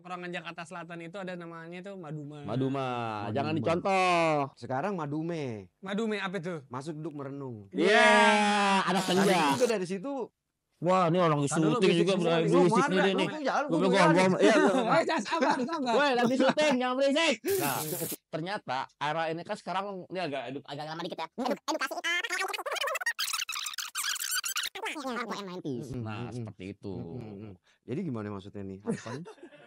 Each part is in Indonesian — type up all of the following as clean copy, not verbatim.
tongkrongan Jakarta Selatan itu ada namanya tuh Maduma. Maduma, jangan dicontoh. Sekarang Madume. Madume apa tuh? Masuk duduk merenung. Iya, anak Tadi senja. juga dari situ. Wah, ini orang syuting juga berisik nih. Gue bilang Jangan sabar. Woi, lagi syuting, jangan berisik. Nah, ternyata era ini kan sekarang ini agak lama dikit ya. Nah, seperti itu. Jadi gimana maksudnya nih?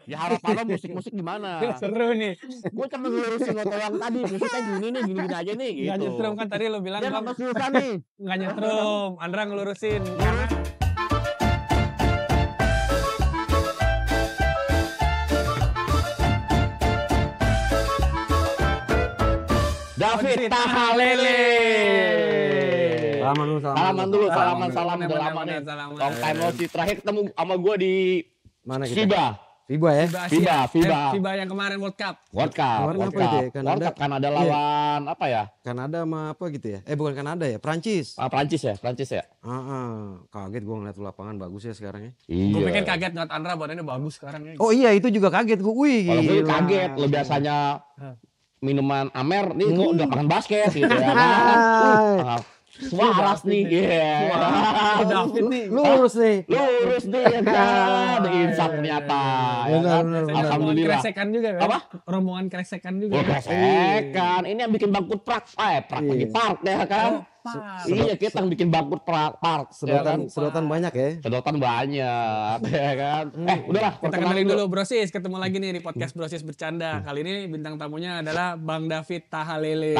Ya harapan lo musik-musik gimana? Seru nih. Gue cuma ngelurusin foto yang tadi, musiknya gini aja nih gitu. Nggak nyetrum kan tadi lo bilang. Dia nggak susah nih. Nggak nyetrum, Andra ngelurusin. Karena David Tahalele. Salaman dulu. Salam udah lama nih. Long time no see. Terakhir ketemu sama gue di Mana kita? FIBA ya? FIBA yang kemarin World Cup. World Cup Kanada lawan apa ya? Kanada sama apa gitu ya? Bukan Kanada ya, Prancis. Prancis ya? Kaget gue ngeliat lapangan bagus ya sekarang ya. Iya. Gue pikir kaget ngeliat Andra badannya bagus sekarang ya. Oh iya, itu juga kaget gue. Wih, kalau gue kaget, lo biasanya minuman Amer, nih kok udah makan basket gitu ya kan. Waras nih, David nih. Lurus nih ya kan. Insaf ternyata. Alhamdulillah. Kresekan juga kan? Apa? Rombongan kresekan juga. Kresekan. Ini yang bikin bangkut prak lagi park ya kan. Iya, kita yang bikin bangkut park. Sedotan banyak ya. Sedotan banyak ya kan. Udahlah. Kita kenalin dulu Brosis. Ketemu lagi nih di podcast Brosis Bercanda. Kali ini bintang tamunya adalah Bang David Tahalele.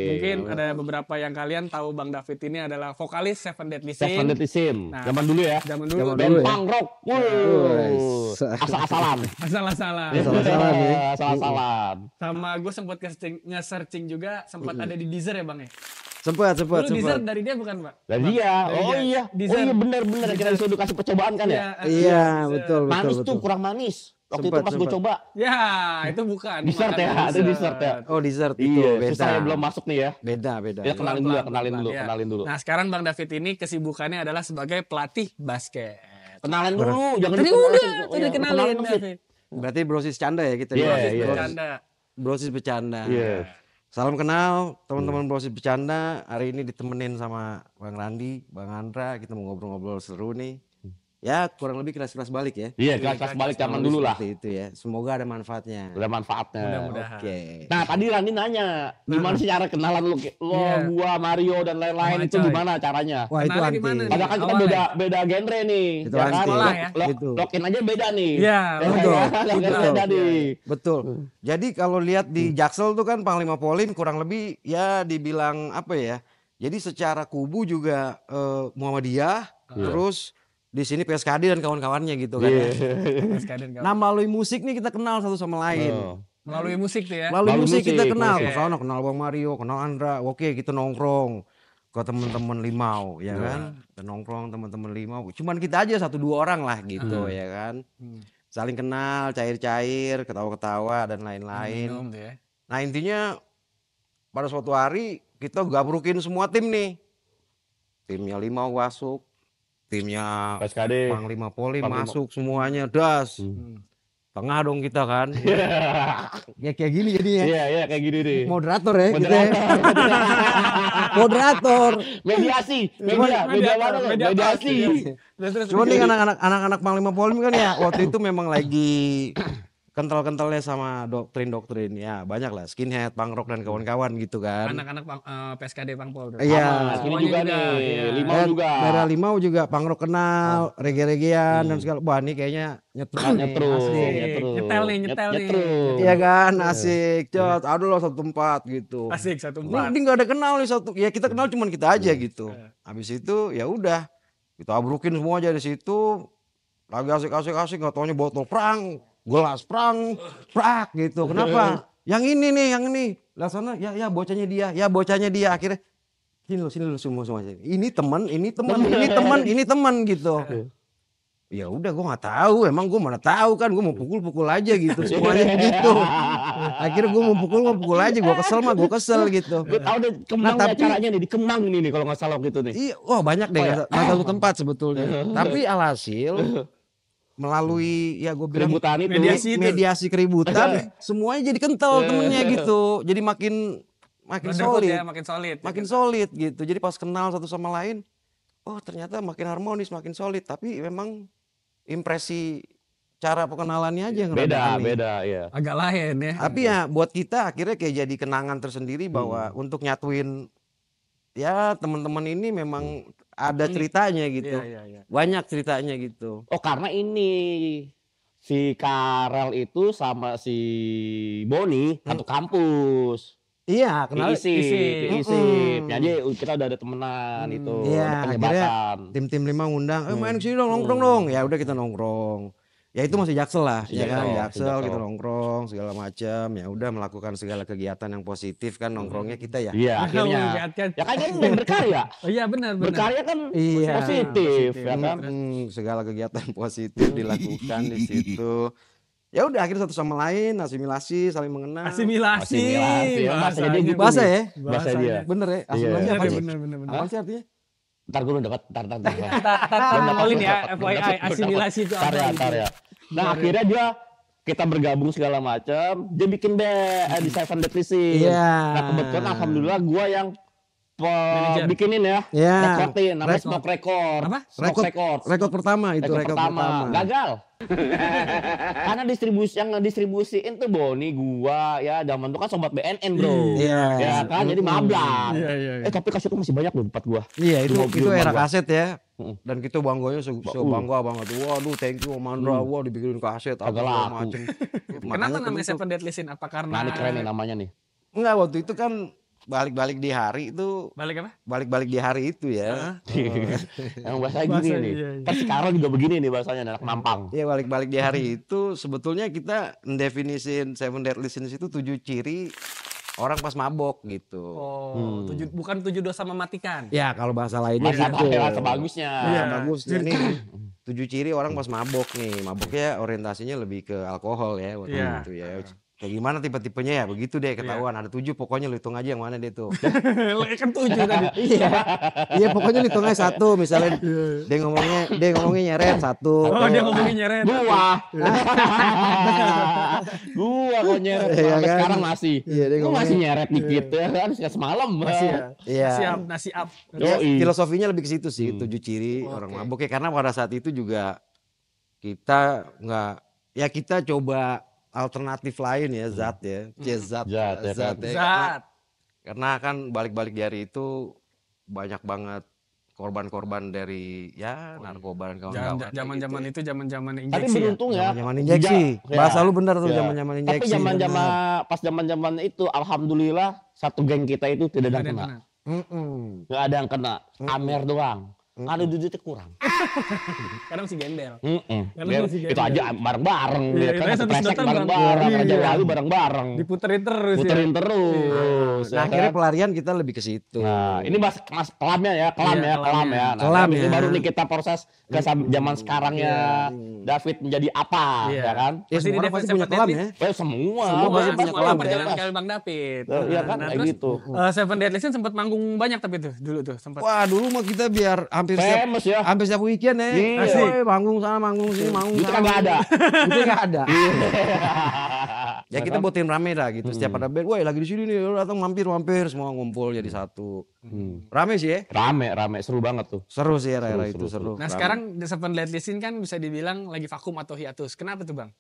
Mungkin ada beberapa yang kalian tahu Bang David ini adalah vokalis Seven Deadly Sin. Nah, zaman dulu ya. Band punk rock. Asal-asalan. Sama gue sempat nge-searching juga, sempat ada di Deezer ya Bang ya? Sempat. Deezer dari dia bukan Pak? Dari dia. Iya benar. Kita disuruh kasih percobaan kan ya? Iya, betul. Manis tuh kurang manis. Waktu itu pas gue coba. Ya, itu bukan. Dessert ya, itu dessert ya. Oh, dessert itu beda. beda. Susah belum masuk nih ya. Beda. Ya kenalin dulu. Nah, sekarang Bang David ini kesibukannya adalah sebagai pelatih basket. Kenalan dulu, jangan dikenalin David. Berarti Brosis Canda ya kita. Brosis Bercanda. Salam kenal teman-teman Brosis Bercanda. Hari ini ditemenin sama Bang Randi, Bang Andra. Kita mau ngobrol-ngobrol seru nih. Ya kurang lebih kelas-kelas balik ya. Iya, kelas balik zaman dulu lah. Itu ya. Semoga ada manfaatnya. Mudah-mudahan. Oke. Nah, tadi Randi nanya, gimana sih cara kenalan lo, gua, Mario dan lain-lain itu gimana caranya? Wah, itu anti. Padahal kan kita beda genre nih. Itu ya anti. Kan? Lokin aja beda nih. Iya, betul. Jadi kalau lihat di Jaksel tuh kan Panglima Polim kurang lebih ya dibilang apa ya? Jadi secara kubu juga Muhammadiyah, terus di sini PSKD dan kawan-kawannya gitu kan ya. Nah melalui musik nih kita kenal satu sama lain. Melalui musik tuh ya. Melalui musik kita kenal. Misalnya kenal Bang Mario, kenal Andra. Oke, kita nongkrong ke teman-teman Limau ya kan. Kita nongkrong teman-teman Limau. Cuman kita aja 1-2 orang lah gitu ya kan. Saling kenal, cair-cair, ketawa-ketawa dan lain-lain. Nah intinya pada suatu hari kita gabrukin semua tim nih. Timnya Limau masuk. Timnya PSKD, Panglima Polim masuk semuanya das. Tengah dong kita kan. Ya kayak gini jadinya. Iya kayak gini deh. Moderator ya kita. Moderator. Mediasi. Cuma nih anak-anak Panglima Polim kan ya waktu itu memang lagi kental-kentalnya sama doktrin ya banyak lah skinhead, punk rock dan kawan-kawan gitu kan. Anak-anak PSKD Pangpol. Iya. Ini juga nih. Limau juga. Daerah Limau juga punk rock kenal, reggae-reggaean dan segala. Wah ini kayaknya nyetel nih. Iya kan asik. Cot, aduh loh satu tempat gitu. Asik satu tempat. Ini nggak ada kenal nih satu. Ya kita kenal cuman kita aja gitu. Habis itu ya udah kita abrukin semua aja di situ. Lagi asik nggak taunya botol perang. Gelas perang, prak gitu. Kenapa? Yang ini nih, yang ini. Lah sana, ya bocahnya dia. Akhirnya sini lu semua. Ini teman gitu. Ya udah gue nggak tahu, emang gue mana tahu kan, gue mau pukul aja gitu semuanya gitu. Akhirnya gue mau pukul aja, gue kesel gitu. Gue tahu deh Kemang caranya nih di Kemang nih kalau nggak salah gitu nih. Iya, wah banyak deh, nggak satu tempat sebetulnya. Tapi alhasil melalui ya gue bilang Keributan itu. mediasi keributan semuanya jadi kental temennya gitu. Jadi makin solid. Ya, makin solid. Makin solid gitu. Jadi pas kenal satu sama lain, oh ternyata makin harmonis, makin solid. Tapi memang impresi cara pengenalannya aja yang rada aneh. Beda ya. Agak lain ya. Tapi ya buat kita akhirnya kayak jadi kenangan tersendiri bahwa untuk nyatuin ya teman-teman ini memang ada ceritanya gitu. Iya. Banyak ceritanya gitu. Oh karena ini si Karel itu sama si Boni satu kampus. Iya, kenal Isip. Jadi kita udah ada temenan itu. Iya, ada akhirnya penyebatan. tim-tim 5 ngundang, main kesini dong, nongkrong dong. Ya udah kita nongkrong. Ya itu masih Jaksel lah, ya kan, Jaksel kita nongkrong segala macam. Ya udah melakukan segala kegiatan yang positif kan nongkrongnya kita ya. Iya akhirnya. Ya kan ini berkarya. Oh iya benar. Berkarya kan Iya, positif ya kan. Segala kegiatan positif dilakukan di situ. Ya udah akhirnya satu sama lain asimilasi, saling mengenal. Asimilasi ya. Bahasanya dia gitu. Bahasa ya? Bahasa dia. Bener ya? Asimilasi apa sih? Bener. Apa sih artinya? Ntar gue dapat ntar. Ngomongin ya, FYI asimilasi itu apa? Ntar ya. Nah akhirnya kita bergabung segala macam. Dia bikin di Seven Dead Rising. Iya. Nah kebetulan alhamdulillah gue yang bikinin ya. Rekodin namanya Smoke Record. Apa? Rekod pertama itu rekod pertama. Gagal. Karena yang distribusiin tuh Boni gua ya zaman itu kan sobat BNN bro. Iya. Ya kan jadi mablak. Iya. Tapi kaset itu masih banyak loh tempat gua. Iya itu era gua. kaset ya. Dan kita bangganya bangga banget. Waduh thank you Mandra. Wah dibikinin kaset Agak apa laku. macem. Kenapa namanya Seven Deadly Sin? Apa karena? Nah ini keren nih namanya nih. Enggak waktu itu kan balik-balik di hari itu. Balik apa? Balik-balik di hari itu ya. Yang bahasanya gini nih. Kan sekarang juga begini nih bahasanya anak Mampang. Iya balik-balik di hari itu sebetulnya kita mendefinisin Seven Deadly Sins itu 7 ciri orang pas mabok gitu. Oh, bukan 7 dosa mematikan. Ya kalau bahasa lainnya gitu. Bahasa bagusnya. Iya bagusnya nih. 7 ciri orang pas mabok nih. Maboknya orientasinya lebih ke alkohol ya waktu itu ya. Kayak gimana tipe-tipenya ya begitu deh ketahuan. Ada 7 pokoknya lu hitung aja yang mana deh tuh. Kan 7 tadi. Iya pokoknya lu hitungnya 1 misalnya dia ngomongnya nyeret 1. Oh dia ngomongin nyeret. Gua kok nyeret sampai sekarang masih. Iya, Gua masih nyeret dikit ya kan semalam. Masih ya. Iya. Nasi up. Ya, filosofinya lebih ke situ sih 7 ciri orang mabok ya karena pada saat itu juga kita kita coba alternatif lain ya zat ya. Zat. Karena kan balik-balik di hari itu banyak banget korban-korban dari narkoba dan kawan-kawan. Zaman-zaman itu zaman-zaman injeksi. Tapi beruntung ya. Zaman injeksi. Bahasa lu bener tuh zaman-zaman injeksi. Tapi zaman-zaman itu alhamdulillah satu geng kita itu tidak ada yang kena. Nggak ada yang kena. Amer doang. Ada duitnya kurang. Karena masih gembel. Itu aja bareng-bareng. Kan satu presek bareng-bareng. Raja Wali bareng-bareng. Diputerin terus. Nah akhirnya pelarian kita lebih ke situ. Nah ini mas kelamnya ya. Kelam ya. Ini baru nih kita proses ke zaman sekarang ya. David menjadi apa ya kan? Ya semua orang pasti punya kelam ya. Semua pasti punya kelam. Perjalanan kali Bang David. Iya kan kayak gitu. Seven Deadly Sin sempat manggung banyak tapi tuh dulu tuh sempat. Wah dulu mah kita biar hampir setiap weekend ya. Asik. Manggung sana, manggung sini, manggung sana. Itu kan nggak ada. Itu nggak ada. Ya kita buatin rame dah gitu. Setiap ada band, wah lagi di sini nih, datang mampir semua ngumpul jadi satu. Rame sih ya. Rame, seru banget tuh. Seru sih era itu seru. Nah sekarang The Seven Deadly Sin kan bisa dibilang lagi vakum atau hiatus. Kenapa tuh Bang?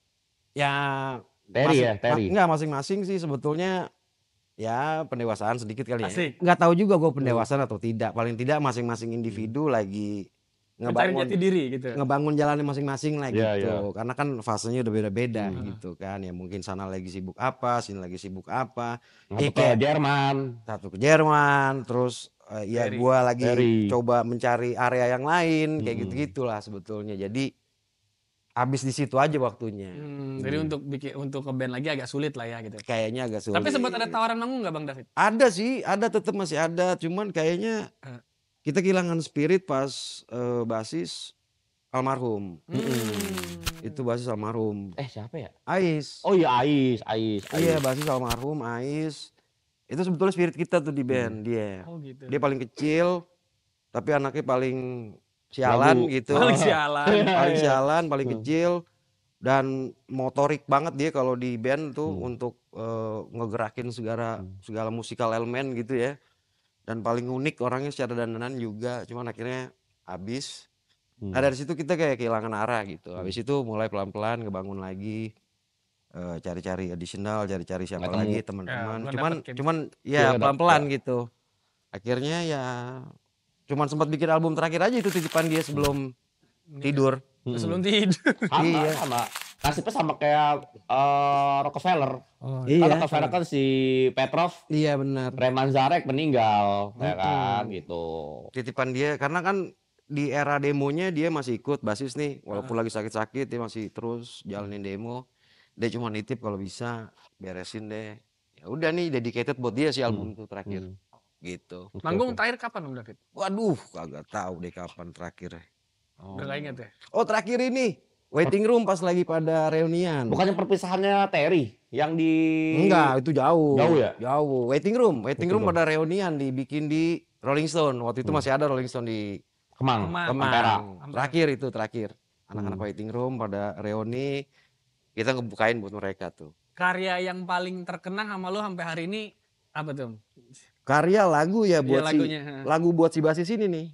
Ya Terry. Enggak masing-masing sih sebetulnya. Ya pendewasaan sedikit kali ya. Nggak tahu juga gue pendewasaan atau tidak. Paling tidak masing-masing individu lagi ngebangun jati diri gitu. Ngebangun jalannya masing-masing lah gitu. Yeah. Karena kan fasenya udah beda-beda gitu kan. Ya mungkin sana lagi sibuk apa, sini lagi sibuk apa. Satu ke Jerman, terus gue lagi coba mencari area yang lain kayak gitu-gitulah sebetulnya. Jadi habis di situ aja waktunya. Jadi untuk ke band lagi agak sulit lah ya gitu. Kayaknya agak sulit. Tapi sempat ada tawaran manggung nggak Bang David? Ada sih, tetap masih ada. Cuman kayaknya kita kehilangan spirit pas basis almarhum. Itu basis almarhum. Siapa ya? Ais. Oh iya Ais. Iya basis almarhum Ais. Itu sebetulnya spirit kita tuh di band dia. Oh gitu. Dia paling kecil, tapi anaknya paling sialan gitu. Paling sialan. Paling sialan, paling kecil. Dan motorik banget dia kalau di band tuh untuk ngegerakin segala musikal elemen gitu ya. Dan paling unik orangnya secara dandanan juga, cuman akhirnya habis. Nah dari situ kita kayak kehilangan arah gitu. Habis itu mulai pelan-pelan ngebangun lagi, cari-cari additional, cari-cari siapa lagi teman-teman. Cuman ya pelan-pelan gitu. Akhirnya ya cuman sempat bikin album terakhir aja itu titipan dia sebelum tidur. Sebelum tidur. Sama. Nasibnya sama kayak Rockefeller. Iya. Kan Rockefeller kan si Petrov. Iya benar. Reman Zarek meninggal, ya kan gitu. Titipan dia karena kan di era demonya dia masih ikut basis nih, walaupun lagi sakit-sakit dia masih terus jalanin demo. Dia cuma nitip kalau bisa beresin deh. Ya udah nih dedicated buat dia sih album itu terakhir. Gitu. Manggung terakhir kapan Om David? Waduh, kagak tahu deh kapan terakhir. Udah gak inget ya? Oh terakhir ini waiting room pas lagi pada reunian. Bukannya perpisahannya Terry yang di Enggak, itu jauh. Jauh ya? Jauh. Waiting room pada reunian dibikin di Rolling Stone. Waktu itu masih ada Rolling Stone di Kemang. Kemang. Terakhir. Anak-anak waiting room pada reuni, kita ngebukain buat mereka tuh. Karya yang paling terkenang sama lu sampai hari ini apa tuh? Karya lagu ya buat lagu buat si basis ini nih.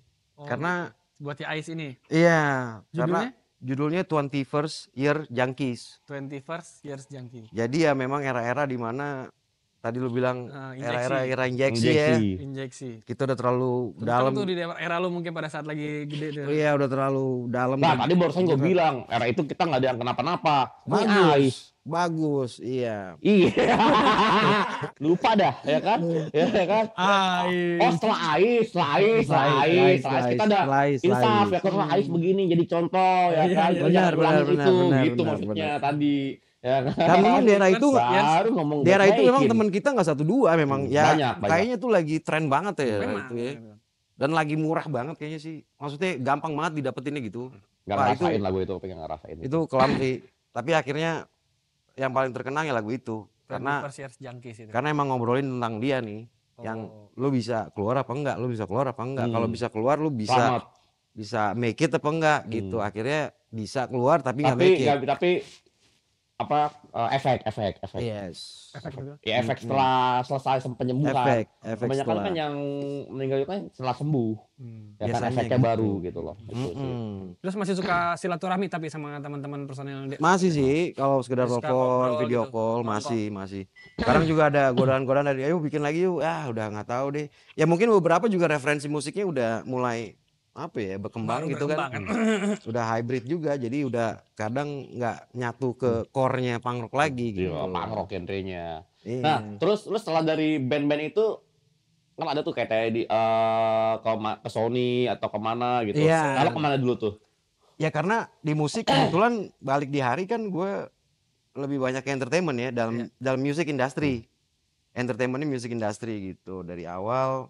Karena buat si Ais ini. Iya, Judulnya? Judulnya 21st Year Junkies. 21st Years Junkie. Jadi ya memang era-era di mana tadi lu bilang era injeksi ya. Injeksi. Kita udah terlalu dalam. Tuh di era lu mungkin pada saat lagi gede. Iya udah terlalu dalam. Nah tadi barusan gue bilang era itu kita nggak ada yang kenapa-napa. Bagus, iya. Iya. Lupa dah, ya kan? Ya kan? Oh setelah Ais kita ada insaf ya kan Ais begini jadi contoh ya kan. Benar, gitu maksudnya tadi. Ya kan? Karena memang daerah itu daerah itu memang teman kita nggak 1-2 memang ya banyak. Kayaknya tuh lagi tren banget ya itu ya. Dan lagi murah banget kayaknya sih. Maksudnya gampang banget didapetinnya gitu. Gak ngerasain lagu itu, pengen ngerasain. Itu kelam sih. Tapi akhirnya yang paling terkenang ya lagu itu. Karena emang ngobrolin tentang dia nih. Yang lu bisa keluar apa enggak, Kalau bisa keluar lu bisa make it apa enggak gitu. Akhirnya bisa keluar tapi nggak make it. Tapi efek. Yes. Ya efek setelah selesai penyembuhan. Efek kebanyakan kan yang meninggal itu kan setelah sembuh. Ya kan efeknya gitu. Baru gitu loh. Terus masih suka silaturahmi tapi sama teman-teman personil? Masih sih, kalau sekedar telepon, video call masih. Sekarang juga ada godaan-godaan dari ayo bikin lagi yuk. Udah nggak tahu deh. Ya mungkin beberapa juga referensi musiknya udah mulai berkembang gitu kan. Udah hybrid juga, jadi udah kadang nggak nyatu ke core-nya punk rock lagi gitu. Punk rock genrenya. Nah, terus lu setelah dari band-band itu kan ada tuh kayak di ke Sony atau kemana gitu. Kalau kemana dulu tuh? Ya karena di musik kebetulan balik di hari kan gue lebih banyak entertainment ya dalam music industry. Entertainmentnya music industry gitu. Dari awal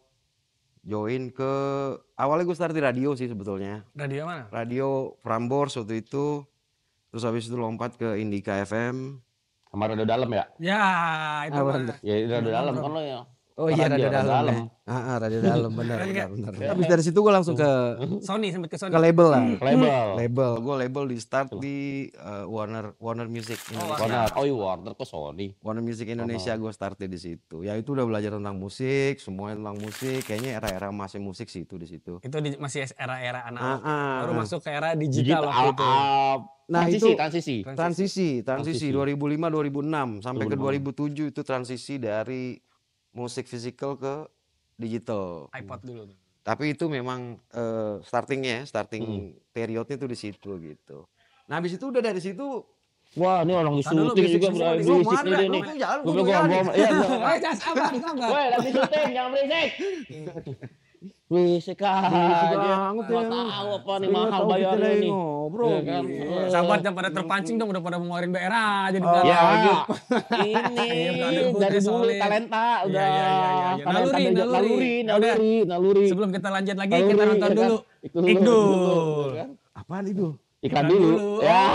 awalnya gue start di radio sih sebetulnya. Radio mana? Radio Prambors waktu itu. Terus habis itu lompat ke Indika FM. Sama Radio Dalam ya? Ya, itu ya Radio Dalam kan lo ya. Oh iya Radio Dalam. Radio Dalam benar. Habis dari situ gue langsung ke Sony, sampai ke Sony. Ke label lah. Label. Gue label di start di Warner Music Indonesia. Warner ke Sony. Warner Music Indonesia gue startnya di situ. Ya itu udah belajar tentang musik, semuanya tentang musik. Kayaknya era-era masih musik sih itu di situ. Itu masih era-era analog. Baru masuk ke era digital waktu itu. Nah transisi 2005 2006 sampai ke 2007 itu transisi dari musik fisikal ke digital. iPod dulu tuh. Tapi itu memang starting periodnya tuh di situ gitu. Nah habis itu udah dari situ. Wah ini orang syuting juga berisik nih. Gue sabar. Woi lagi syuting jangan berisik. Berisik aja. Nggak tahu apa nih mahal bayarnya nih. Ngobrol. Sahabat yang pada terpancing dong udah pada mau ngeluarin BR aja di belakang. Ini dari dulu talenta udah. Naluri. Sebelum kita lanjut lagi kita nonton dulu. Ikdul. Apaan itu? Iklan dulu. Ya.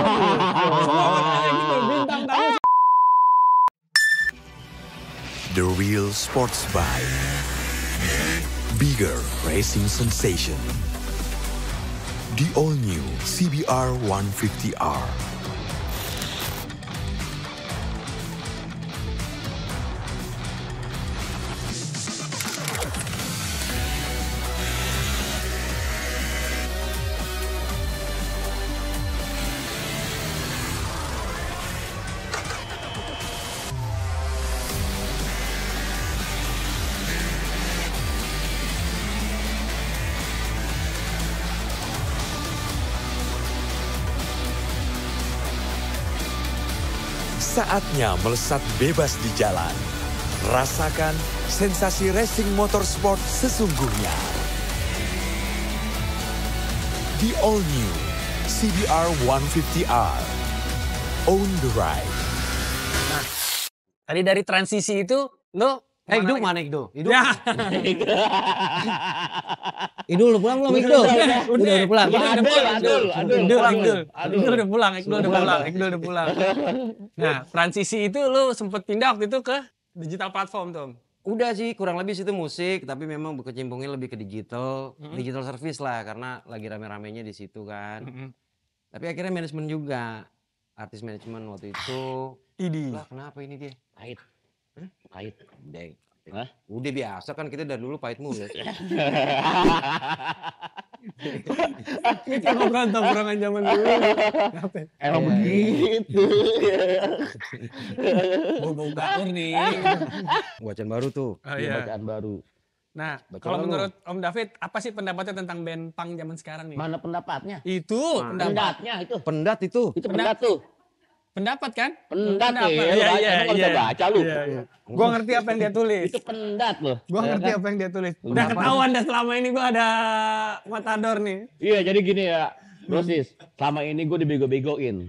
Bintang tamu. The Real Sports Bike. Bigger racing sensation. The all-new CBR 150R. Saatnya melesat bebas di jalan. Rasakan sensasi racing motorsport sesungguhnya. The all-new CBR 150R. Own the ride. Tadi dari transisi itu lo Igdo mana Igdo? Igdo. Ya. Igdo udah pulang belum Igdo? Udah pulang. Iqdul udah pulang. Nah, transisi itu lo sempet pindah waktu itu ke digital platform, Tom. Udah sih, kurang lebih situ musik, tapi memang berkecimpungnya lebih ke digital, digital service lah, karena lagi rame-ramenya di situ kan. Tapi akhirnya manajemen juga, artis manajemen waktu itu. Lah kenapa ini dia? Pahit. Udah biasa kan kita dari dulu pahit mulu. Kita ngobrol tongkrongan zaman dulu. Emang begitu. Bau gaur nih. Bacaan baru tuh. Bacaan baru. Nah, kalau menurut Om David, apa sih pendapatnya tentang band punk zaman sekarang nih? Mana pendapatnya? Itu Pendatnya itu. Pendat itu. Itu pendat tuh. Pendapat kan? Pendat Iya. Emang bisa baca lu. Gua ngerti apa yang dia tulis. Itu pendat loh. Gua ngerti apa yang dia tulis. Udah ketahuan dah selama ini gua ada matador nih. Iya, jadi gini ya, Brosis. Selama ini gue dibego-begoin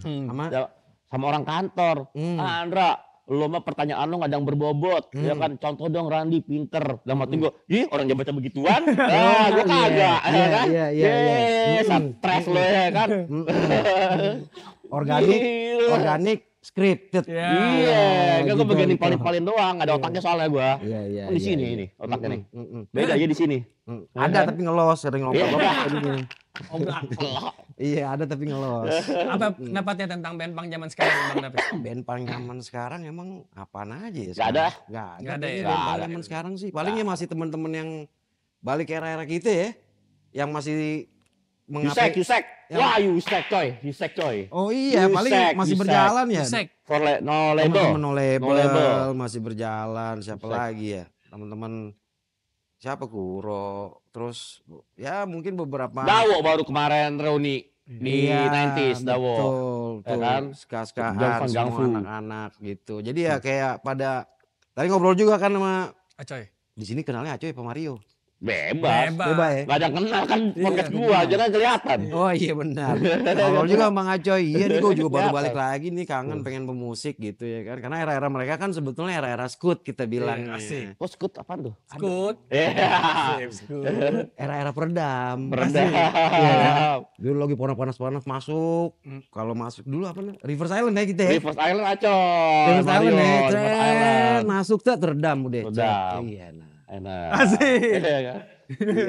sama orang kantor. Andra, lo mah pertanyaan lo nggak ada yang berbobot, ya kan? Contoh dong Randi pinter. Dalam hati gue, ih orang dia baca begituan. Gue kagak, ya kan? Iya. Stres lo ya kan? Organik, scripted. Iya, gue gitu, bagian gitu. paling doang, ada otaknya soalnya gue. Iya. Di sini ini otaknya nih. Beda aja di sini. Ada tapi ngelos, sering ngobrol. Iya, ada tapi ngelos. Apa pendapatnya tentang band punk zaman sekarang, Bang David? Band punk zaman sekarang emang apaan aja ya? Gak ada. Gak ada ya? band punk zaman sekarang sih. Palingnya masih teman-teman yang balik era-era kita ya, yang masih Yusek. Wah, Yusek coy. Oh iya, paling masih berjalan ya. No label. Teman-teman No Label masih berjalan. Siapa lagi ya? Teman-teman siapa Kuro. Terus ya mungkin beberapa. Dawo baru kemarin reuni di 90s Dawo. Betul. Ya kan? Ska-skaan semua anak-anak gitu. Jadi ya kayak pada tadi ngobrol juga kan sama Acoy. di sini kenalnya Acoy apa Mario? Bebas ya. Gak ada yang kenal kan podcast gua, jangan kelihatan. Oh iya benar. Ngobrol juga sama Acoy. Iya nih gua juga baru balik lagi nih, kangen pengen pemusik gitu ya kan. Karena era-era mereka kan sebetulnya era-era skut kita bilang. Asik. Oh, skut apaan tuh? Skut. Era-era peredam. Iya. Dulu lagi panas-panas masuk. Kalau masuk dulu apa nih? River Island ya kita ya. River Island acoy. River Island ya. River Island. Masuk tuh teredam udah. Teredam. Iya nah. Enak. Asik. Iya kan?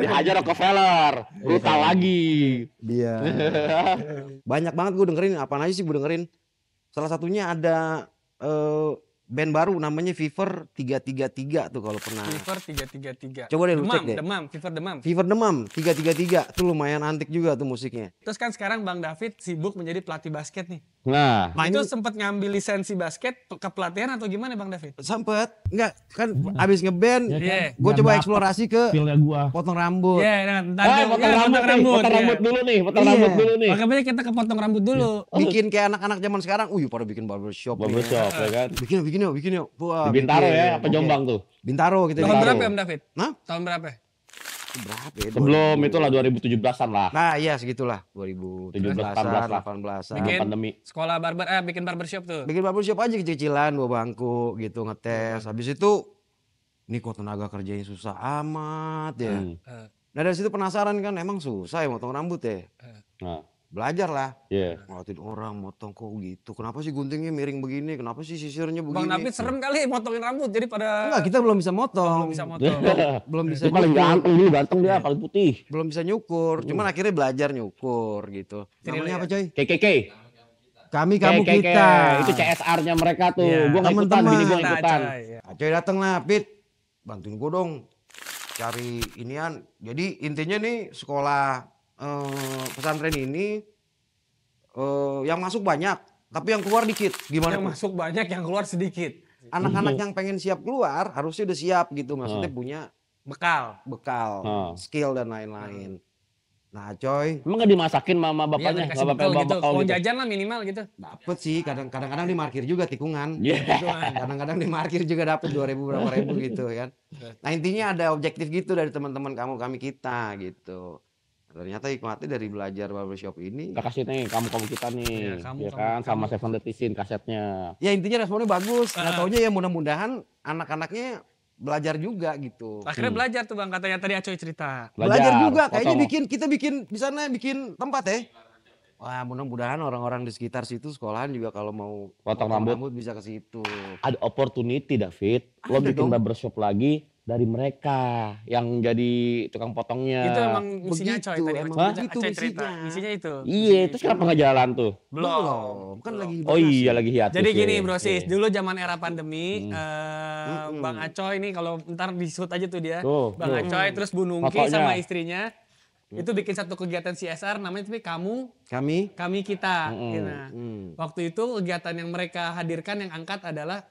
Dihajar Rockefeller, brutal lagi. Dia. Banyak banget gue dengerin, apaan aja sih gue dengerin. Salah satunya ada band baru namanya Fever 333 tuh kalau pernah. Fever 333. Coba deh lu cek deh. Fever Demam. Fever Demam 333 tuh lumayan antik juga tuh musiknya. Terus kan sekarang Bang David sibuk menjadi pelatih basket nih. Nah, Itu sempat ngambil lisensi basket ke pelatihan atau gimana Bang David? Sempet, enggak kan abis ngeband, Iya. gue coba eksplorasi ke feel-nya gua. potong rambut. Iya, Potong rambut dulu nih. Iya. Makanya kita ke potong rambut dulu. Bikin kayak anak-anak zaman sekarang, pada bikin barbershop. Barbershop ya kan. Bikin yuk. Wah, Di Bintaro bikin. ya, apa Jombang tuh? Bintaro kita Tahun bikin. berapa ya Om David? Hah? Tahun berapa? Berapa ya? Sebelum itulah 2017-an lah. Nah iya segitulah 2017-an, 18-an. Bikin pandemi. Sekolah bikin barbershop tuh. Bikin barbershop aja kecil-kecilan, 2 bangku gitu ngetes. Habis itu ini kok tenaga kerjanya susah amat ya. Nah dari situ penasaran kan emang susah ya motong rambut ya. Nah, belajar lah. Iya. Ngeliatin orang motong kok gitu. Kenapa sih guntingnya miring begini? Kenapa sih sisirnya begini? Bang David serem kali motongin rambut jadi pada Enggak, kita belum bisa motong. belum bisa motong. Belum bisa Dia paling nyukur. ganteng dulu, ganteng dia paling putih. Belum bisa nyukur. Cuman akhirnya belajar nyukur gitu. Namanya apa coy? KKK. Kami kamu KKK. kita. Itu CSR-nya mereka tuh. Iya. Gua nggak ikutan, Teman-teman. gini gua Nah, ikutan. coy, ya. Coy dateng lah, Pit. Bantuin gue dong. Cari inian. Jadi intinya nih sekolah pesantren ini yang masuk banyak, tapi yang keluar dikit. Gimana? Yang tuh? masuk banyak, yang keluar sedikit. Anak-anak yang pengen siap keluar harusnya udah siap gitu. Maksudnya punya Bekal. bekal, skill dan lain-lain. Nah, coy, Emang nggak dimasakin mama Iya, bapaknya? dikasih Nggak bekal gitu. bakal Uang gitu. jajan lah minimal gitu. dapet sih. Kadang-kadang dimarkir juga tikungan. Iya. Kadang-kadang dimarkir juga dapet 2.000 berapa ribu gitu kan. Nah intinya ada objektif gitu dari teman-teman kami kita gitu. Ternyata hikmatnya dari belajar barbershop ini. Kita kasih nih, kamu kita nih. Iya, kamu, Ya kan, kamu. sama Seven Detisin kasetnya. Ya intinya responnya bagus. Nggak taunya ya mudah-mudahan anak-anaknya belajar juga gitu. Akhirnya belajar tuh Bang, katanya tadi Acoy cerita. Belajar juga. Kayaknya potong. kita bikin di sana bikin tempat ya. Wah mudah-mudahan orang-orang di sekitar situ sekolahan juga kalau mau Potong rambut. bisa ke situ. Ada opportunity David, lo Ada bikin dong. barbershop lagi dari mereka yang jadi tukang potongnya. Itu emang misinya begitu, Acoy tadi. emang Acoy begitu cerita. misinya. Misinya itu. Iya, terus kenapa nggak jalan tuh? Belum. Kan lagi Oh hibernasi. iya lagi hiatus. Jadi ya. gini Bro Sis, Iya. dulu zaman era pandemi, Bang Acoy ini kalau ntar disut aja tuh dia. Tuh, Bang tuh. Acoy terus Bu Nungki Fotonya. sama istrinya. Itu bikin satu kegiatan CSR namanya tapi kami kita. Nah, waktu itu kegiatan yang mereka hadirkan yang angkat adalah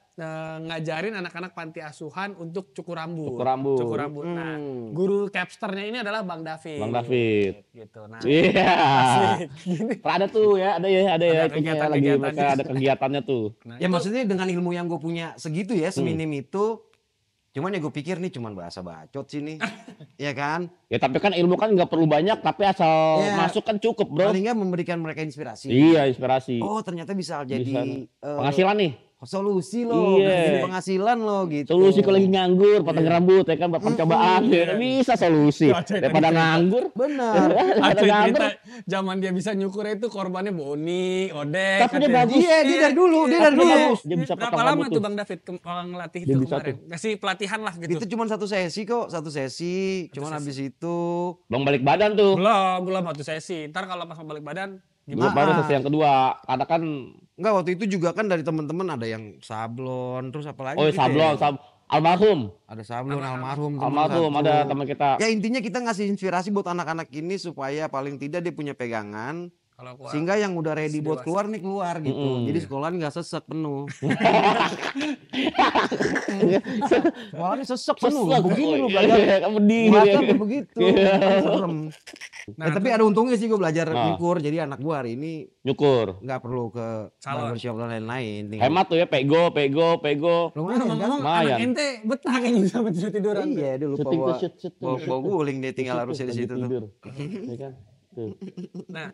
ngajarin anak-anak panti asuhan untuk cukur rambut. Cukur rambut. Nah, guru capsternya ini adalah Bang David. Bang David. Gitu. Nah, Iya. asik. Gini. Ada tuh ya, ada ya Ada itunya kegiatan- lagi kegiatan mereka gitu. ada kegiatannya tuh. Nah, Ya itu- maksudnya dengan ilmu yang gue punya segitu ya, seminim itu. Cuman ya gue pikir nih cuman bahasa bacot sih nih. Ya kan? Ya tapi kan ilmu kan nggak perlu banyak, tapi asal Iya. masuk kan cukup bro. Paling nggak memberikan mereka inspirasi. Iya inspirasi. Oh ternyata bisa jadi Bisa. Penghasilan nih. solusi loh. Iya. Bisa jadi penghasilan loh gitu. Solusi kalau lagi nganggur, potong rambut ya kan, percobaan ya, bisa solusi. Acoy tadi Daripada cerita. nganggur. Benar. Daripada Acoy nganggur. cerita zaman dia bisa nyukur itu korbannya Boni, Odek. Tapi dia katanya. bagus. Iya dia dari dulu, dia dari Tapi dia dulu. bagus. Dia bisa Berapa potong lama rambut tuh tuh. Bang David ngelatih Dia itu bisa kemarin? Kasih pelatihan lah gitu. Itu cuma satu sesi kok, satu sesi. Cuman habis itu Belum balik badan tuh. Belum satu sesi. Ntar kalau pas mau balik badan Belum gimana? baru sesi yang kedua. Karena kan enggak waktu itu juga kan dari teman-teman ada yang sablon terus apa lagi? oh gitu ya. sablon, almarhum. Ada sablon almarhum. temen Almarhum satu. ada teman kita. Ya intinya kita ngasih inspirasi buat anak-anak ini supaya paling tidak dia punya pegangan. Kalau keluar. Sehingga yang udah ready buat Dewasa. keluar nih keluar gitu. Jadi sekolah nggak sesek penuh. Sekolahnya sesek penuh. Sesek. Begini lu Oh, belajar. iya, kamu di. Puasa tuh begitu. Serem. Nah, Tapi ada untungnya sih gue belajar Nah. nyukur. Jadi anak gue hari ini Nyukur. nggak perlu ke Salon. barbershop dan lain-lain. Hemat tuh ya, pego. Lumayan kan? ngomong-ngomong Lumayan. anak ente betah kayaknya sampai tidur-tiduran. Iya dia lupa Syuting tuh, bawa, shoot. bawa guling dia tinggal harusnya di Lagi situ tuh. tidur. Ya kan? Tuh. Nah,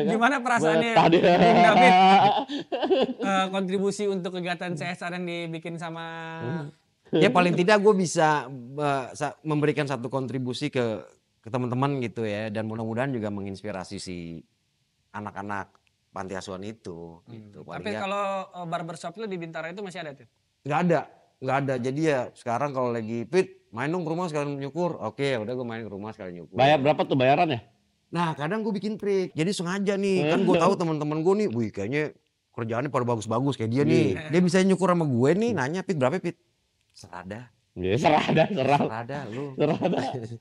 gimana perasaannya Betah dia. Bung David kontribusi untuk kegiatan CSR yang dibikin sama Ya paling tidak gue bisa memberikan satu kontribusi ke teman-teman gitu ya. Dan mudah-mudahan juga menginspirasi si anak-anak panti asuhan itu. Gitu. Paling Tapi nggak- kalau barbershop lu di Bintara itu masih ada tuh? nggak ada. Jadi ya sekarang kalau lagi Pit main dong ke rumah sekalian nyukur. Oke udah gue main ke rumah sekalian nyukur. Bayar berapa tuh bayarannya? Nah kadang gue bikin trik. Jadi sengaja nih. Kan gue tahu teman-teman gue nih. Wih kayaknya kerjaannya pada bagus-bagus kayak dia nih. Dia bisa nyukur sama gue nih. Nanya Pit berapa Pit? Serada. Ya, serah Serada lu.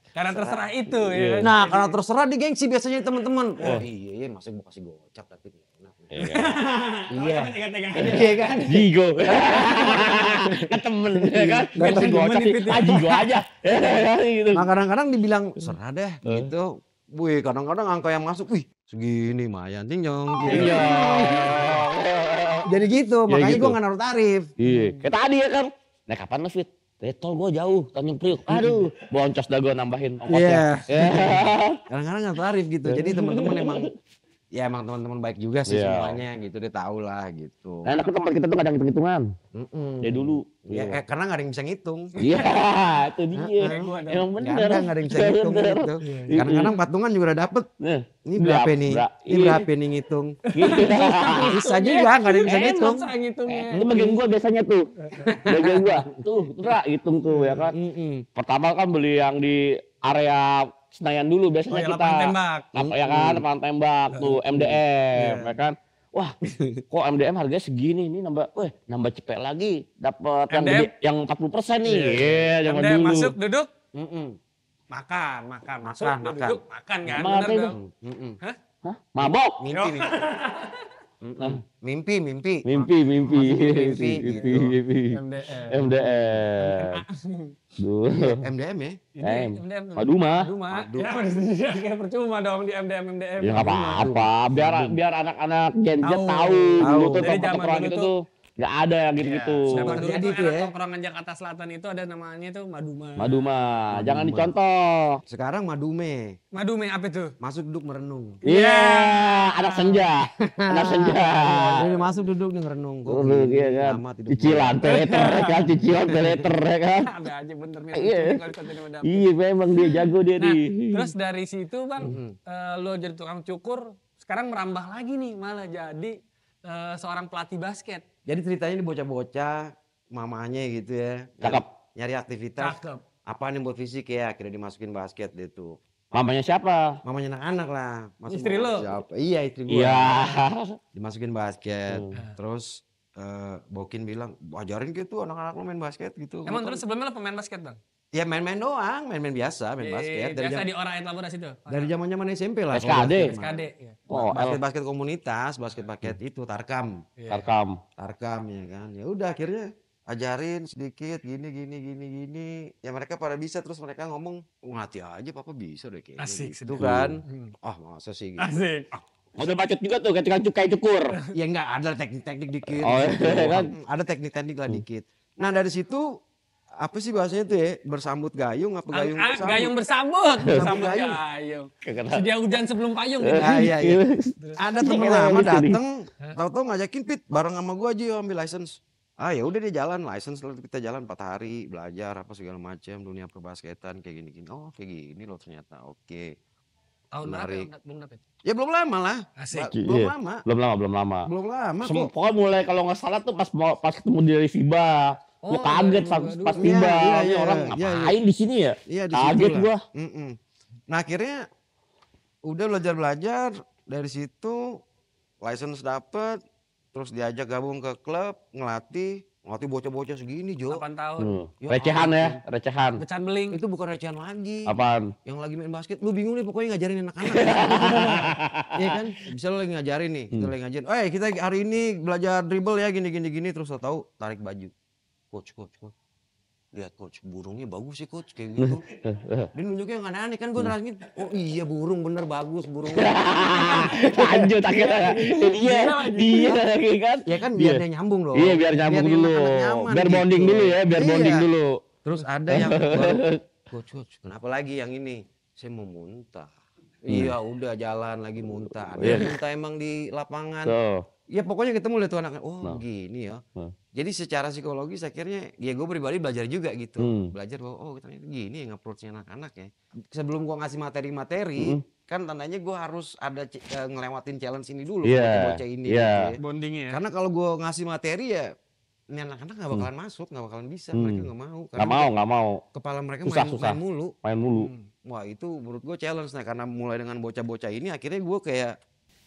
Karena terserah itu ya. Iya. kan? Nah karena terserah di gengsi biasanya teman-teman. Oh iya masa gue kasih gocap tapi nggak enak. Iya kan? Iya. Tega-tega. Iya kan? Jigo. Kan temen ya kan? Gak Kasih temen gocap nih, sih. Pit, ya. Ah jigo aja. Gitu. Nah kadang-kadang dibilang serah deh gitu. Wih kadang-kadang angka yang masuk, wih segini mayan tinjong. Iya. Jadi gitu, Ya makanya gitu. gue gak naruh tarif. Iya. Kayak tadi ya kan. Nah kapan lu fit? Tol gue jauh, Tanjung Priuk. Aduh, boncos dah gue nambahin ongkosnya. Iya. Ya. Kadang-kadang gak tarif gitu. Jadi teman-teman emang ya emang teman-teman baik juga sih Iya. semuanya gitu, dia tahu lah gitu. Enak tuh tempat kita tuh nggak ada hitung-hitungan. Dari dulu. Ya karena nggak ada yang bisa ngitung. Iya, itu dia. Emang bener. Nggak ada yang bisa ngitung Bener. gitu. Kadang-kadang patungan juga udah dapet. Nah, Ini berapa nih? Ini Iya. berapa nih ngitung? Iya. Bisa juga nggak ada yang bisa ngitung. Masa ngitungnya. Itu bagian gua biasanya tuh. Bagian gua. Tuh, hitung tuh ya kan. Pertama kan beli yang di area Senayan dulu biasanya kita. Lapangan tembak. Ya kan, lapangan tembak tuh MDM, ya kan. Wah, kok MDM harganya segini nih nambah cepet lagi dapat yang MDM? gede, yang 40% nih. Iya, zaman MDM dulu. masuk duduk makan. Makan. Duduk makan kan. Makan Bener itu. dong. Hah? Mabok. Mimpi nih. Mimpi. Mimpi. Mimpi, gitu. MDM. MDM. Duh. MDM ya? Ini MDM. Maduma. Ya, kayak percuma dong di MDM. Ya nggak apa-apa, biar anak-anak Gen Z tahu dulu tuh Dari zaman tongkrongan dulu itu tuh, tuh nggak ada yang gitu-gitu. Zaman dulu Jadi tuh itu era ya. tongkrongan Jakarta Selatan itu ada namanya tuh Maduma. Maduma, jangan dicontoh. Sekarang Madume. Madume apa tuh? Masuk duduk merenung. Iya, anak senja, anak senja. Dia masuk duduk nih merenung. Iya kan, cicilan peleter kan, cicilan peleter ya kan. Ada aja bener nih. Iya. konten Madame. Iya, memang dia jago dia Nah, nih. terus dari situ Bang, lo jadi tukang cukur, sekarang merambah lagi nih malah jadi seorang pelatih basket. Jadi ceritanya ini bocah-bocah, mamanya gitu ya. Cakep. Nyari aktivitas. Cakep. Apaan yang buat fisik ya, akhirnya dimasukin basket deh tuh. Mamanya siapa? Mamanya anak-anak lah. Istri lo? Siapa? Iya, istri gua. Iya. Dimasukin basket. Terus Bokin bilang, ajarin gitu anak-anak lo main basket gitu. Emang terus sebelumnya lo pemain basket Bang? Ya main-main doang, main-main biasa, main basket. Biasa di Ora Laboras itu? Dari zaman-zaman SMP lah. SKD. kalau basket mah. SKD. Ya. Oh, Basket-basket komunitas, basket-basket itu Tarkam. Tarkam. Tarkam ya kan. Ya udah akhirnya ajarin sedikit gini. Ya mereka pada bisa, terus mereka ngomong, ngelatih aja papa bisa deh kayaknya. Asik, gitu sedih. kan. Masa sih gitu. Asik. Model bacot juga tuh, ketika cukai cukur. Ya enggak, ada teknik-teknik dikit. Oh, gitu. iya kan? Ada teknik-teknik lah dikit. Nah dari situ apa sih bahasanya tuh ya? Bersambut gayung apa gayung bersambut? Gayung bersambut. Bersambut gayung. gayung. Sedia hujan sebelum payung. Gitu. Ah, iya. Ada temen lama Gitu nih. dateng, tahu-tahu ngajakin Pit bareng sama gua aja yuk ambil license. Ya udah dia jalan license, lalu kita jalan 4 hari belajar apa segala macam dunia perbasketan kayak gini-gini. Oh kayak gini loh ternyata. Oke. Tahun Menarik. berapa? Belum berapa? Ya belum lama lah. Asik. Belum Iya. lama. Belum lama. Belum lama kok. Pokoknya mulai kalau nggak salah tuh pas ketemu dari FIBA. Gua Oh, kaget dari pas 2022. FIBA. Iya, Ini iya, orang iya, ngapain di sini ya? Iya di Kaget situ lah. gua. Nah akhirnya udah belajar dari situ license dapet, terus diajak gabung ke klub ngelatih bocah-bocah segini Jo. 8 tahun. Ya Recehan ya, recehan. Pecahan beling. Itu bukan recehan lagi. Apaan? Yang lagi main basket, lu bingung nih pokoknya ngajarin anak-anak. Iya kan? Bisa lu lagi ngajarin nih, kita lagi ngajarin. Kita hari ini belajar dribble ya gini terus lo tahu tarik baju. Coach. Lihat coach, burungnya bagus sih coach kayak gitu. Dia nunjuknya yang aneh-aneh kan gue nerangin. Oh iya burung bener bagus burungnya. Lanjut akhirnya. Dia lagi kan. Ya kan biar dia nyambung dong. Iya biar nyambung dulu. anak-anak nyaman Biar gitu. bonding dulu ya, biar Iya. bonding dulu. Terus ada yang baru, coach, kenapa lagi yang ini? Saya mau muntah. Iya udah jalan lagi muntah. Ada yang muntah emang di lapangan. Tuh. Ya pokoknya ketemu lihat tuh anak, gini ya. Jadi secara psikologis akhirnya ya gue pribadi belajar juga gitu. Belajar bahwa ternyata gini yang approach-nya anak-anak ya. Sebelum gue ngasih materi-materi, kan tandanya gue harus ada ngelewatin challenge ini dulu. Bocah-bocah ini gitu ya. Bondingnya ya. Karena kalau gue ngasih materi ya ini anak-anak gak bakalan masuk, gak bakalan bisa. Mereka gak mau. Nggak mau. Kepala mereka Susah. main mulu. Main mulu. Wah itu menurut gue challenge. Nah karena mulai dengan bocah-bocah ini akhirnya gue kayak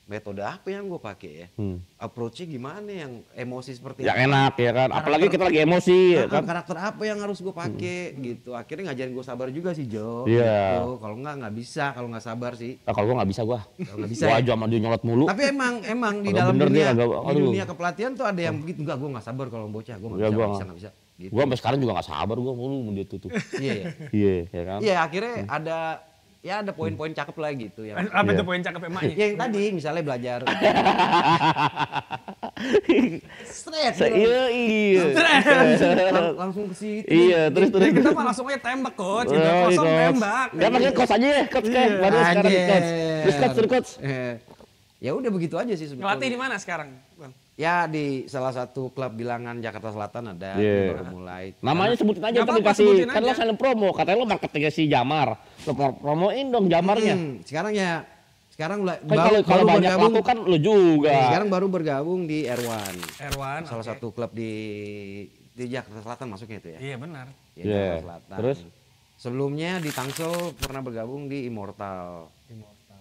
metode apa yang gue pakai ya? Approach-nya gimana yang emosi seperti Yang apa? enak ya kan. Apalagi kita lagi emosi ya kan. Karakter apa yang harus gue pakai gitu. Akhirnya ngajarin gue sabar juga sih Jo. Iya. Gitu. Kalau nggak bisa kalau nggak sabar sih. Nah, kalau gua nggak bisa gua. Kalau nggak bisa. Gua Ya. aja sama dia nyolot mulu. Tapi emang di Agak dalam bener dunia dia, agak- di aduh. dunia kepelatihan tuh ada yang begitu. Enggak, gue nggak sabar kalau bocah. Gue Ya, gua nggak bisa. Gitu. Gua sampai sekarang juga nggak sabar gua mulu sama dia tuh. Iya ya. Iya, ya kan. Iya akhirnya ada poin-poin cakep lah gitu yang Apa itu poin cakep emaknya? yang tadi misalnya belajar straight Iya. langsung ke situ. Iya, terus. Kita mah langsung aja tembak coach. Gitu. Kosong tembak. Ya pakai coach aja ya, coach kayak. Baru sekarang di coach. Terus coach. Eh, Ya udah begitu aja sih sebetulnya. Ngelatih di mana sekarang, Bang? Ya di salah satu klub bilangan Jakarta Selatan ada, Iya. baru mulai. Namanya sebutin aja, Nggak ntar apa-apa, dikasih, sebutin kan lo aja. saling promo, katanya lo marketingnya si Jamar, lo promoin dong Jamarnya. Sekarang Kan kalau banyak laku kan lo juga. Sekarang baru bergabung di R1. Erwan. Salah satu klub di Jakarta Selatan masuknya itu ya. Iya benar. Ya, Iya. Jakarta Selatan. Terus? Sebelumnya di Tangsel pernah bergabung di Immortal.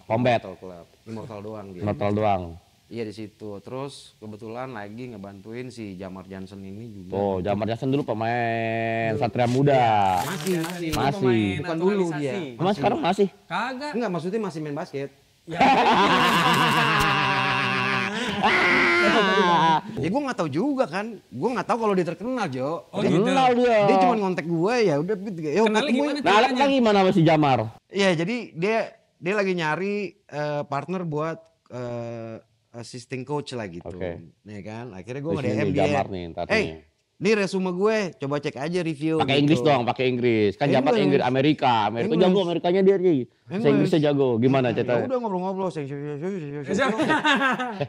Combat. Immortal Club. Immortal doang dia. Total doang. Iya di situ. Terus kebetulan lagi ngebantuin si Jamar Johnson ini juga. Oh, Jamar Jackson dulu pemain Satria Muda. Masih. Masih. Bukan dulu dia. Emang sekarang masih? Kagak. Enggak, maksudnya masih main basket. Ya, Ya gue nggak tahu juga kan. Gue nggak tahu kalau dia terkenal, Jo. Oh, dia, gitu. Kenal dia. dia cuma ngontek gue ya udah gitu. Ya Kenalnya ketemu. gimana? Nah, lagi gimana sama si Jamar? Iya, jadi dia lagi nyari partner buat assisting coach lah gitu. Oke. Nih kan, akhirnya gue Di sini nge-DM nih dia. Jamar nih, ntar Hey, nih. ini resume gue, coba cek aja review. Pakai Inggris dong, pakai Inggris. Kan Jamar Inggris. Inggris Amerika Inggris. jago, Amerikanya dia nih. Bahasa Inggris. Inggrisnya jago. Gimana Ya ceritanya? udah ngobrol-ngobrol,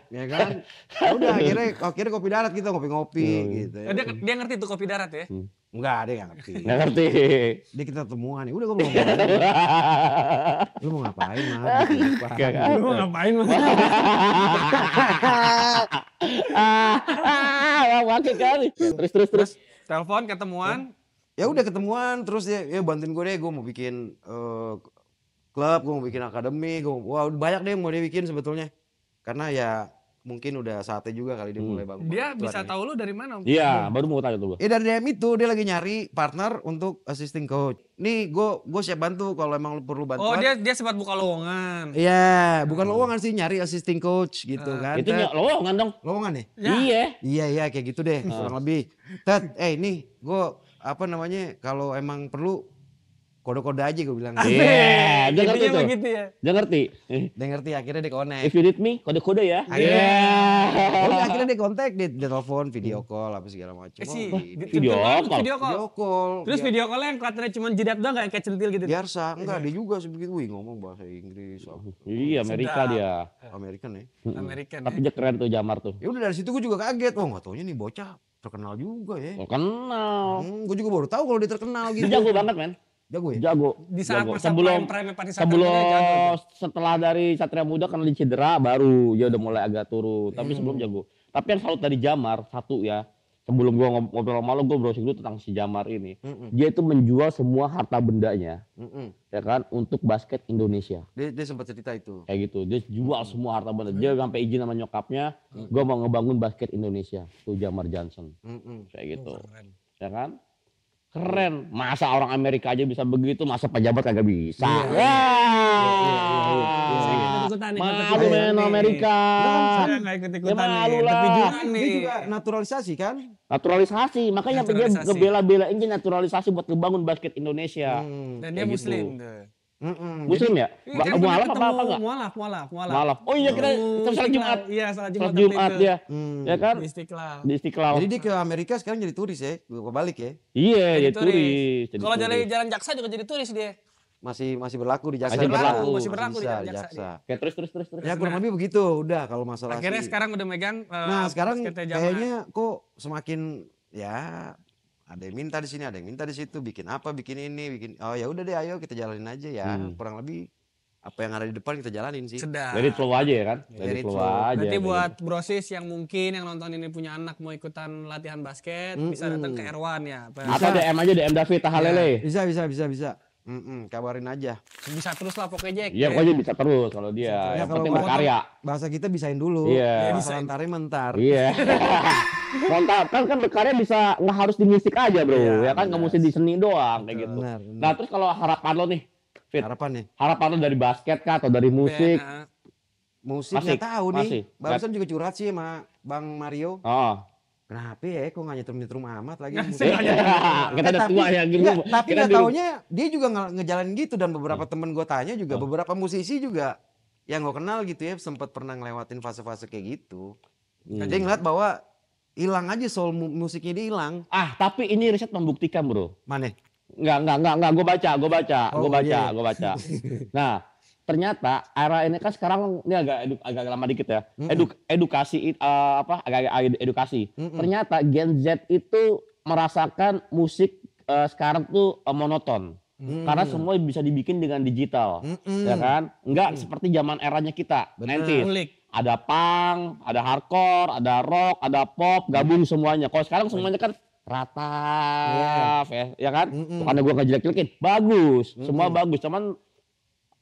ya kan. Ya udah akhirnya kopi darat kita ngopi-ngopi gitu. Ya. dia ngerti tuh kopi darat ya. Enggak, dia nggak ngerti. Nggak ngerti. Dia kita temuan nih, udah ngobrol-ngobrol aja. Lu mau ngapain mah? Lu mau ngapain Mas? Wakil kali. Terus. Telepon ketemuan. Ya udah ketemuan, terus ya bantuin gue deh, gue mau bikin klub, gue mau bikin akademi, wah banyak deh yang mau dia bikin sebetulnya. Karena ya mungkin udah saatnya juga kali dia mulai bangun. Dia bisa tahu lu dari mana? Iya, baru mau tanya tuh gua. Ya dari DM itu dia lagi nyari partner untuk assisting coach. Nih gue siap bantu kalau emang lu perlu Oh, bantuan. dia sempat buka lowongan. Iya, bukan lowongan sih, nyari assisting coach gitu kan. Itu Ted, lowongan dong. lowongan nih? Ya. Iya. Iya kayak gitu deh, kurang lebih. Ted, nih gue kalau emang perlu kode-kode aja gue bilang. Iya, dia ngerti Intinya tuh. begitu ya. Dia ngerti. Dia ngerti, akhirnya dia connect. If you need me, kode-kode ya. Akhirnya, Iya. udah, akhirnya dia kontak, dia telepon, video call apa segala macam. Si, Video call. Video call. Video call. Terus video call yang kelihatannya cuma jidat doang kayak centil gitu. Biasa, enggak dia juga sebegitu. Wih, ngomong bahasa Inggris, Iya, Amerika Sedap. dia. American ya. American. Tapi dia keren tuh Jamar tuh. Ya udah dari situ gue juga kaget. Oh, nggak taunya nih bocah terkenal juga ya. Oh, kenal. Gue juga baru tahu kalau dia terkenal gitu. Dia jago banget, men. Jago ya? Jago. Di saat Jago. masa prime Pati Satria sebelum Muda jago tuh. setelah dari Satria Muda karena dia cedera baru dia udah mulai agak turun. Tapi sebelum jago. Tapi yang salut dari Jamar satu ya. Sebelum gua ngobrol sama lo, gua browsing dulu tentang si Jamar ini. Dia itu menjual semua harta bendanya, ya kan, untuk basket Indonesia. Dia sempat cerita itu. Kayak gitu, dia jual semua harta benda. Dia sampai izin sama nyokapnya, gua mau ngebangun basket Indonesia. Tuh Jamar Johnson, kayak gitu, ya kan? Keren. Masa orang Amerika aja bisa begitu, masa pejabat kagak bisa? Malu men Amerika. Saya nggak ikut-ikutan Ya malu nih. lah. Tapi jurang Dia nih. juga naturalisasi kan? Naturalisasi, makanya dia Naturalisasi. ngebela-belain dia naturalisasi buat ngebangun basket Indonesia. Dan dia Kayak muslim gitu. tuh. Muslim ya? Iya, Mualaf apa enggak? Mualaf. Malah. Oh iya kita salat Jumat. Iya, salat Salat Jumat. Jumat itu. dia. Ya kan? Di Istiqlal. Di Istiqlal. Jadi dia ke Amerika sekarang jadi turis ya? Gue balik ya? Iya, Jadi ya turis. Jadi Kalau turis. jalan Jaksa juga jadi turis dia. Masih berlaku di Jaksa. Masih berlaku. Masih berlaku di Bisa, Jaksa dia. Oke, terus. Ya kurang lebih begitu udah kalau masalah Akhirnya sih. sekarang udah megang Nah sekarang basketnya Jamar. kayaknya kok semakin ya ada yang minta di sini, ada yang minta di situ, bikin apa, bikin ini, bikin oh ya udah deh ayo kita jalanin aja ya. Kurang lebih apa yang ada di depan kita jalanin sih. sedang. Dari flow aja ya kan? Dari Dari flow flow. aja. Berarti kayak buat gitu. brosis yang mungkin yang nonton ini punya anak mau ikutan latihan basket bisa datang ke Erwan ya. Atau DM aja DM David Tahalele. Bisa. Kabarin aja. Bisa terus lah pokoknya Jack. Iya, pokoknya bisa terus kalau dia. Ya, Yang kalau penting mau- berkarya. Bahasa kita bisain dulu. Iya. Bahasa lantarnya mentar. Iya. Mantap kan berkarya bisa nggak harus di musik aja bro, Iya, ya kan nggak benar. mesti di seni doang kayak gitu. Benar. Nah terus kalau harapan lo nih, Fit, Harapan nih. harapan lo dari basket kah atau dari musik? Musik Masih, nggak tahu masih. nih. Barusan juga curhat sih sama Bang Mario. Oh, Kenapa ya kok nggak nyetrum-nyetrum amat lagi. kita udah tua ya gitu. Enggak, tapi Kita nggak dulu- taunya dia juga ngejalanin gitu dan beberapa temen gue tanya juga beberapa musisi juga yang gue kenal gitu ya sempat pernah ngelewatin fase-fase kayak gitu. Dia ngeliat bahwa hilang aja soul musiknya dia hilang. Ah tapi ini riset membuktikan bro. Mana? Enggak, gue baca. Oh, iya. Nah ternyata era ini kan sekarang ini agak lama dikit ya. Edukasi agak edukasi. Ternyata Gen Z itu merasakan musik sekarang tuh monoton. Karena semua bisa dibikin dengan digital. Ya kan? Enggak seperti zaman eranya kita, 90s. Ada punk, ada hardcore, ada rock, ada pop, gabung semuanya. Kalau sekarang semuanya kan rata, ya kan? Bukannya gua ngejelek-jelekin, bagus, semua bagus. Cuman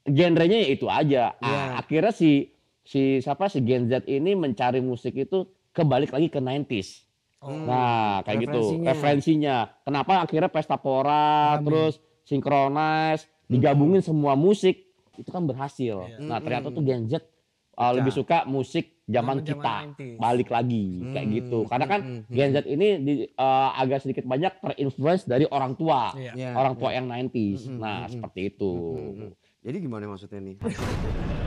genrenya itu aja. Akhirnya si Gen Z ini mencari musik itu kebalik lagi ke 90s. Nah, kayak gitu referensinya. Kenapa akhirnya Pesta Pora, terus Synchronize, digabungin semua musik itu kan berhasil. Nah, ternyata tuh Gen Z lebih suka musik zaman kita, 90s. balik lagi kayak gitu. Karena kan Gen Z ini agak sedikit banyak terinfluence dari orang tua, orang tua yang 90s. Nah, seperti itu. Jadi gimana maksudnya nih?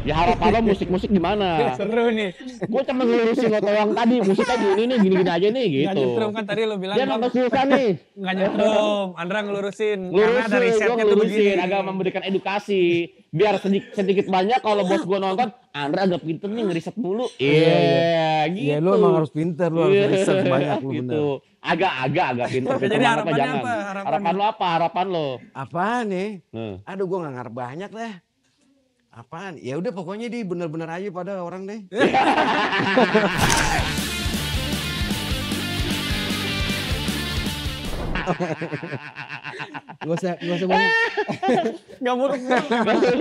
Ya harapan lo musik-musik gimana? Seru nih. Gue cuma ngelurusin lo yang tadi, musiknya gini nih, gini-gini aja nih Nggak gitu. nyetrum kan tadi lo bilang. Dia nonton susah nih. Nggak nyetrum. Andra ngelurusin. Karena ada Gue risetnya tuh ngelurusin, begini. agak memberikan edukasi. Biar sedikit banyak kalau bos gue nonton, Andra agak pinter nih ngeriset mulu. Iya, gitu. Ya lu emang harus pinter, lu harus riset banyak lu gitu. bener. Agak pinter. Jadi banget harapannya jangan. apa? Harapan lo apa? Harapan lo? Apaan nih? Nah. Aduh gua gak ngarep banyak deh. Apaan? Ya udah pokoknya di bener-bener aja pada orang deh. Gak usah banyak. Nggak muruk.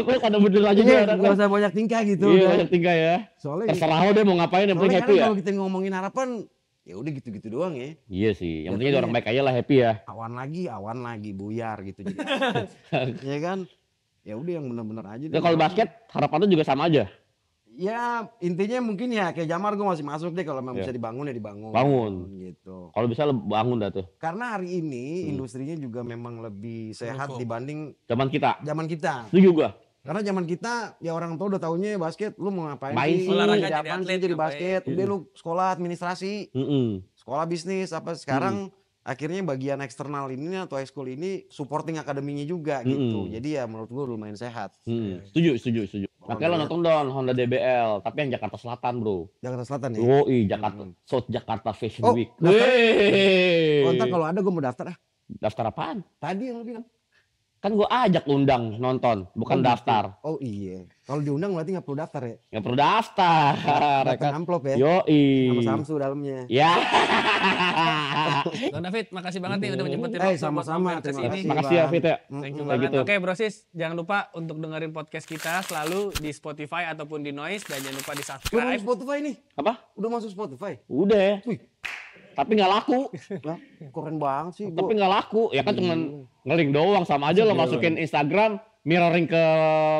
Gue kada bener aja dia. Gak usah banyak tingkah gitu. Iya, udah. banyak tinggal ya. Soalnya Terserah lo deh mau ngapain, yang penting soalnya happy kan ya. kalau kita ngomongin harapan, ya udah gitu-gitu doang ya. Iya sih, yang penting jadi orang baik aja lah, happy ya. Awan lagi, buyar gitu. Jadi. Ya kan? Ya udah yang bener-bener aja. Ya kalau basket harapan lu juga sama aja. Ya intinya mungkin ya kayak Jamar gue masih masuk deh kalau memang Ya. bisa dibangun ya dibangun. Bangun. Gitu. Kalau bisa lu bangun dah tuh. Karena hari ini industrinya juga memang lebih sehat dibanding Zaman kita. zaman kita. Setuju gua. Karena zaman kita ya orang tua udah taunya basket, lu mau ngapain Main sih? sih. Olahraga Jadi jadi apaan atlet, sih jadi ngapain? basket? Udah lu sekolah administrasi, sekolah bisnis apa sekarang akhirnya bagian eksternal ini atau ekskul ini supporting akademinya juga gitu. Jadi ya menurut gua lumayan sehat. Setuju. Makanya lo nonton dong Honda DBL, tapi yang Jakarta Selatan, bro. Jakarta Selatan ya. Yoi, Jakarta, South Jakarta Fashion Oh, Week. daftar. Wey. Oh, ntar kalau ada gua mau daftar ah. Daftar apaan? Tadi yang lu bilang. Kan gua ajak undang nonton, bukan Oh, gitu. daftar. Oh iya. Kalau diundang berarti nggak perlu daftar ya. Nggak perlu daftar. Datang amplop ya. Yoi. Sama Samsu dalamnya. Ya. Bang David, makasih banget nih udah menyempetin Eh, waktu sama-sama, buat mampir ke terima sini. kasih. Makasih ya Fit ya. Thank you Kayak banget. gitu. Oke Brosis, jangan lupa untuk dengerin podcast kita selalu di Spotify ataupun di Noise dan jangan lupa di Udah masuk subscribe. Spotify nih. Apa? Udah masuk Spotify. Udah. Wih. Tapi nggak laku. Lah, keren banget sih. Tapi nggak laku. Ya kan cuman nge-link doang, sama aja lo masukin Instagram, mirroring ke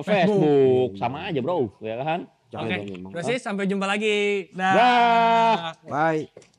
Facebook. Sama aja, bro. Ya kan? Oke, Brosis sampai jumpa lagi. Dah. Dah. Bye.